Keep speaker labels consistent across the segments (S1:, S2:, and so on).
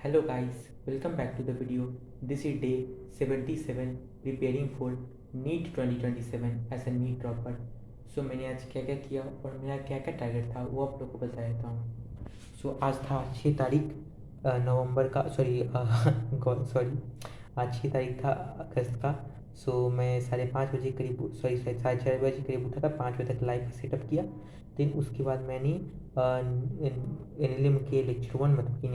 S1: Hello guys, welcome back to the video. This is day 77 preparing for NEET 2027 as a NEET dropper. मैंने आज क्या क्या किया और मेरा क्या क्या टारगेट था वो आप लोग को बता देता हूँ। आज था 6 तारीख नवंबर का सॉरी आज 6 तारीख था अगस्त का। मैं 5:30 बजे करीब सॉरी 4:30 बजे करीब उठा था, 5 बजे तक लाइव सेटअप किया। देन उसके बाद मैंने एनएलएम के लेक्चर 1 मतलब कि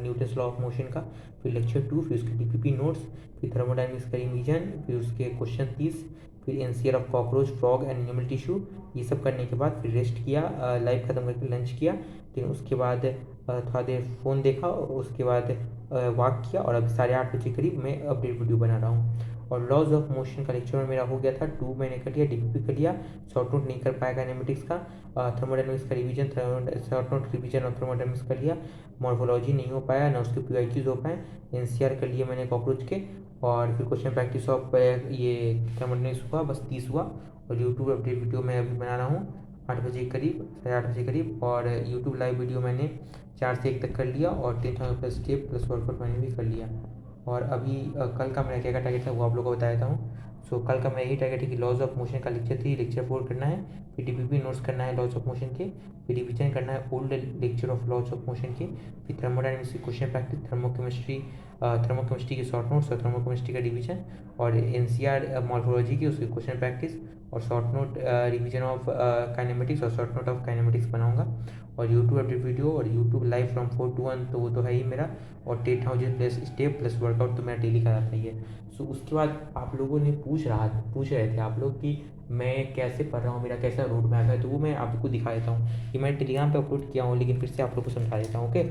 S1: न्यूटन्स लॉ ऑफ मोशन का, फिर लेक्चर 2, फिर उसके डीपीपी नोट्स, फिर थर्मोडायनेमिक्स का रिवीजन, फिर उसके क्वेश्चन 30, फिर NCR of cockroach frog and animal tissue. ये सब करने के बाद फिर रेस्ट किया, लाइव ख़त्म करके लंच किया। फिर उसके बाद थोड़ा देर फ़ोन देखा और उसके बाद वॉक किया और अभी 8:30 बजे करीब मैं अपडेट वीडियो बना रहा हूँ। और लॉज ऑफ मोशन का लेक्चर मेरा हो गया था 2 मैंने कर लिया, डीपीपी कर लिया, शॉर्ट नोट नहीं कर पाया काइनेमेटिक्स का, थर्मोडायनेमिक्स का रिवीजन, शॉर्ट नोट रिवीजन और थर्मोडायनेमिक्स कर लिया, मॉर्फोलॉजी नहीं हो पाया ना, उसके पीआईक्यूज हो पाए, एनसीआर कर लिए मैंने कॉकरोच के, और फिर क्वेश्चन प्रैक्टिस ऑफ ये थर्मोडायनेमिक्स हुआ, बस 30 हुआ। और यूट्यूब अपडेट वीडियो मैं अभी बना रहा हूँ 8 बजे करीब, 8:30 बजे करीब, और यूट्यूब लाइव वीडियो मैंने 4 से 1 तक कर लिया, और 10,000 प्लस स्टेप प्लस वर्कआउट मैंने भी कर लिया। और अभी कल का मेरा क्या क्या टारगेट था वो आप लोगों को बता देता हूँ। कल का मेरा यही टारगेट है कि लॉज ऑफ मोशन का लेक्चर 3 लेक्चर 4 करना है, फिर डीपीपी नोट्स करना है लॉज ऑफ मोशन के, फिर रिविजन करना है old lecture of laws of motion के, फिर थर्मोडायनेमिक्स की क्वेश्चन प्रैक्टिस, थर्मोकेमिस्ट्री के शॉर्ट नोट्स और थर्मोकेमिस्ट्री का डिवीजन, और एनसीआर मॉर्फोलॉजी की उसकी क्वेश्चन प्रैक्टिस, और short note revision of kinematics और शॉर्ट नोट ऑफ काइनेमेटिक्स बनाऊंगा, और यूट्यूब अपडेट वीडियो और यूट्यूब लाइव फ्रॉम 4 to 1 तो वो तो है ही मेरा, और 10,000 प्लस स्टेप प्लस वर्कआउट तो मेरा डेली का रहता ही है। उसके बाद आप लोगों ने पूछ रहे थे आप लोग कि मैं कैसे पढ़ रहा हूँ, मेरा कैसा रोड मैप है, तो वो मैं आपको दिखा देता हूँ कि मैं टेलीग्राम पे अपलोड किया हूँ, लेकिन फिर से आप लोग को समझा देता हूँ। ओके,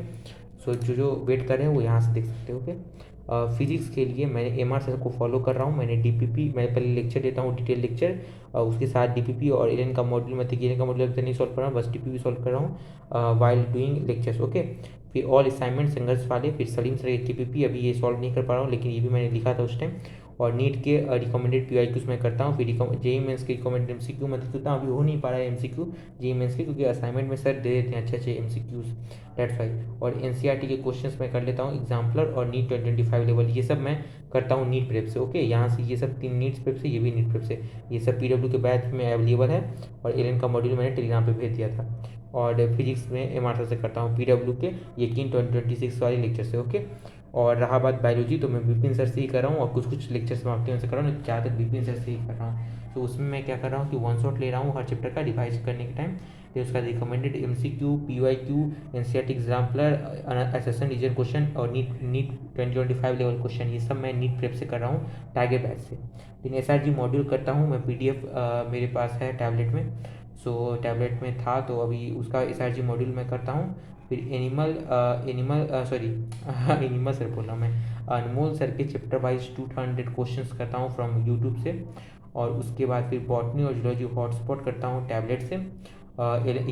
S1: जो वेट कर रहे हैं वो यहाँ से देख सकते हो। ओके, फिजिक्स के लिए मैं एम आर सर को फॉलो कर रहा हूँ। मैं पहले लेक्चर देता हूँ, डिटेल लेक्चर, उसके साथ डीपीपी और एलन का मॉड्यूल, मतलब एलन का मॉड्यूल अभी तक नहीं सॉल्व कर रहा हूँ, बस डीपीपी सॉल्व कर रहा हूँ वाइल डूइंग लेक्चर्स। ओके, फिर ऑल असाइनमेंट संघर्ष वाले, फिर सलीम सर टीपीपी अभी ये सॉल्व नहीं कर पा रहा हूँ, लेकिन ये भी मैंने लिखा था उस टाइम। और नीट के रिकमेंडेड पीआईक्यूज मैं करता हूँ, फिर जेई मेंस के रिकमेंडेड एमसीक्यू, मतलब उतना अभी हो नहीं पा रहा है एमसीक्यू जेई मेंस के, क्योंकि असाइनमेंट में सर दे देते हैं अच्छे अच्छे एमसीक्यूज, डेट्स वाई। और एनसीईआरटी के क्वेश्चंस मैं कर लेता हूँ एग्जाम्पलर, और नीट 2025 लेवल ये सब मैं करता हूँ नीट प्रेप से। ओके, यहाँ से ये सब 3 नीट प्रेप से, ये भी नीट प्रेप से, ये सब पीडब्ल्यू के बैच में अवेलेबल है, और एलन का मॉड्यूल मैंने टेलीग्राम पे भेज दिया था। और फिजिक्स में एम से करता हूँ पीडब्ल्यू के यकीन 2026 वाले लेक्चर से। ओके, और रहा बात बायोलॉजी, तो मैं विपिन सर से ही कर रहा हूँ, और कुछ लेक्चर्स मैं आपके से कर रहा हूँ, ज़्यादातर विपिन सर से ही कर रहा हूँ। उसमें मैं क्या कर रहा हूँ कि वन शॉट ले रहा हूँ हर चैप्टर का रिवाइज करने के टाइम, फिर उसका recommended MCQ, PYQ, NCERT exemplar, assertion reason question, और नीट 2025 लेवल क्वेश्चन, ये सब मैं नीट प्रेप से कर रहा हूँ टारगेट बैच से। लेकिन एसआरजी मॉड्यूल करता हूँ मैं, पीडीएफ मेरे पास है टैबलेट में, टैबलेट में था तो अभी उसका एसआरजी मॉड्यूल मैं करता हूँ। फिर एनिमल सर बोल रहा हूँ मैं, अनमोल सर के चैप्टर वाइज 200 क्वेश्चंस करता हूँ फ्रॉम यूट्यूब से। और उसके बाद फिर बॉटनी और जूलॉजी हॉटस्पॉट करता हूँ टैबलेट से।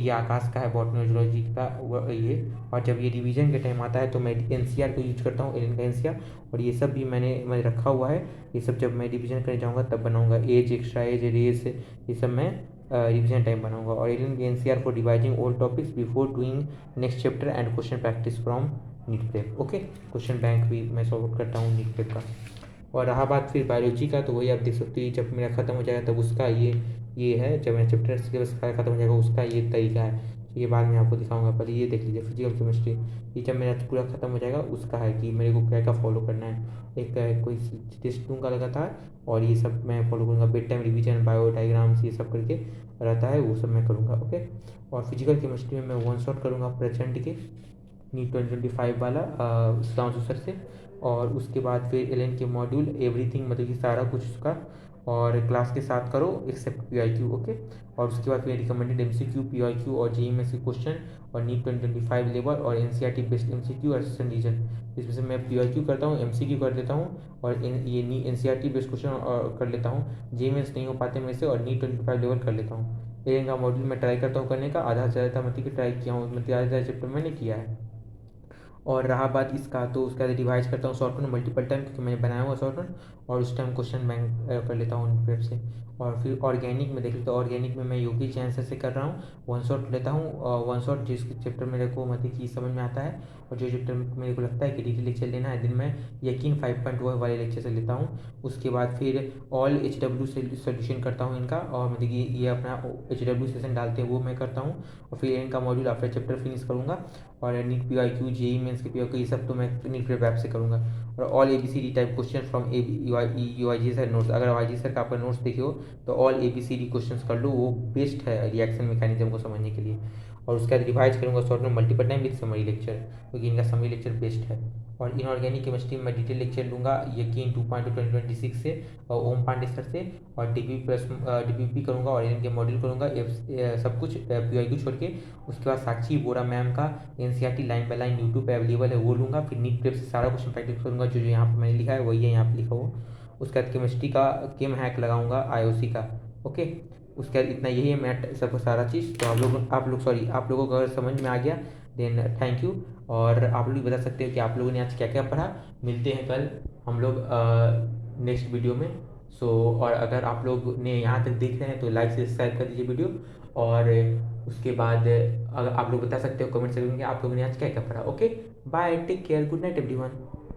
S1: ये आकाश का है बॉटनी और जूलॉजी का ये। और जब ये रिवीजन के टाइम आता है तो मैं एनसीआर को यूज करता हूँ, एलन का एनसीआर, और ये सब भी मैंने रखा हुआ है। ये सब जब मैं रिवीजन करने जाऊँगा तब बनाऊँगा, एज एक्स्ट्रा एज रेस, ये सब मैं रिवीजन टाइम बनाऊंगा। और एलन के NCR for revising old topics before doing next chapter and question practice from NEET prep. Okay, question bank भी मैं सॉल्व करता हूँ नीट प्रेप का। और रहा बात फिर बायोलॉजी का, तो वही आप देख सकते हो, जब मेरा खत्म हो जाएगा तब उसका ये है, जब मेरा चैप्टर सिलेबस खत्म हो जाएगा उसका ये तरीका है। ये बाद में आपको दिखाऊंगा, पहले ये देख लीजिए फिजिकल केमिस्ट्री, ये जब मेरा पूरा खत्म हो जाएगा उसका है कि मेरे को क्या क्या फॉलो करना है। एक कोई टेस्ट दूंगा लगा था, और ये सब मैं फॉलो करूँगा, bed time revision, bio diagrams, ये सब करके रहता है, वो सब मैं करूँगा। ओके, और फिजिकल केमिस्ट्री में मैं वन शॉट करूँगा प्रचंड के नीट 2025 वाला सुधांशु सर से। और उसके बाद फिर एल के मॉड्यूल एवरीथिंग, मतलब कि सारा कुछ उसका, और क्लास के साथ करो एक्सेप्ट पीआईक्यू। ओके, और उसके बाद फिर रिकमेंडेड एमसीक्यू, पीआईक्यू और जेई में से क्वेश्चन, और नीट 2025 लेवल, और एनसीईआरटी बेस्ड एमसीक्यू और सेशन रीजन। इसमें से मैं पीआईक्यू करता हूँ, एमसीक्यू कर देता हूँ, और ये एनसीईआरटी बेस्ड क्वेश्चन कर लेता हूँ, जेई मेंस नहीं हो पाते मेरे से, और नीट 25 लेवल कर लेता हूँ। एलन का मॉड्यूल मैं ट्राई करता हूँ करने का, आधा से ज़्यादा मतलब कि ट्राई किया हूँ, मतलब आधा चैप्टर मैंने किया है। और रहा बात इसका, तो उसका रिवाइज करता हूँ शॉर्ट नोट मल्टीपल टाइम, क्योंकि मैंने बनाया हुआ शॉर्ट नोट, और उस टाइम क्वेश्चन बैंक कर लेता हूँ वेब से। और फिर ऑर्गेनिक में देख लेता हूँ, ऑर्गेनिक में मैं योगी चैन से कर रहा हूँ, वन शॉट लेता हूँ, वन शॉट जिस चैप्टर मेरे को मतलब कि समझ में आता है, और जो चैप्टर मेरे को लगता है कि डिटेल लेक्चर लेना है दिन में यकीन 5.1 वाले लेक्चर से लेता हूँ। उसके बाद फिर ऑल HW से सोल्यूशन करता हूँ इनका, और मतलब कि ये अपना HW सेशन डालते हैं वो मैं करता हूँ, और फिर इनका मॉड्यूल आफ्टर चैप्टर फिनिश करूँगा। और नीट PYQ जेई मेंस के PYQ ये सब तो मैं नीट प्रेप ऐप से करूँगा। और all ABCD type question from UIG sir notes, अगर YG सर का आपका नोट्स देखे हो तो ऑल ABCD क्वेश्चन कर लो, वो बेस्ट है रिएक्शन मैकेनिज्म को समझने के लिए। और उसके बाद रिवाइज करूँगा शॉर्ट में multiple time with summary lecture, क्योंकि इनका समरी लेक्चर बेस्ट है। और इनऑर्गेनिक केमिस्ट्री में डिटेल लेक्चर लूँगा यकीन 2.2026 से, और ओम पांडे सर से, और DPP करूँगा, और इनके मॉड्यूल करूँगा सब कुछ PYQ छोड़ के। उसके बाद साक्षी बोरा मैम का NCERT line by line YouTube पे अवेलेबल है, वो लूँगा। फिर नीट प्रेप से सारा क्वेश्चन प्रैक्टिस करूँगा, जो जो यहाँ पर मैंने लिखा है वही है यहाँ पर लिखा हुआ। उसके बाद केमिस्ट्री का केम हैक लगाऊंगा IOC का। ओके, उसके बाद इतना यही है मैथ सब सारा चीज़। तो आप लोगों को अगर समझ में आ गया देन थैंक यू। और आप लोग भी बता सकते हो कि आप लोगों ने आज क्या क्या पढ़ा। मिलते हैं कल हम लोग नेक्स्ट वीडियो में। सो और अगर आप लोग ने यहाँ तक देख रहे हैं तो लाइक से सब्सक्राइब कर दीजिए वीडियो। और उसके बाद अगर आप लोग बता सकते हो कमेंट सेक्शन में कि आप लोगों ने आज क्या क्या पढ़ा। Okay, bye, take care, good night everyone.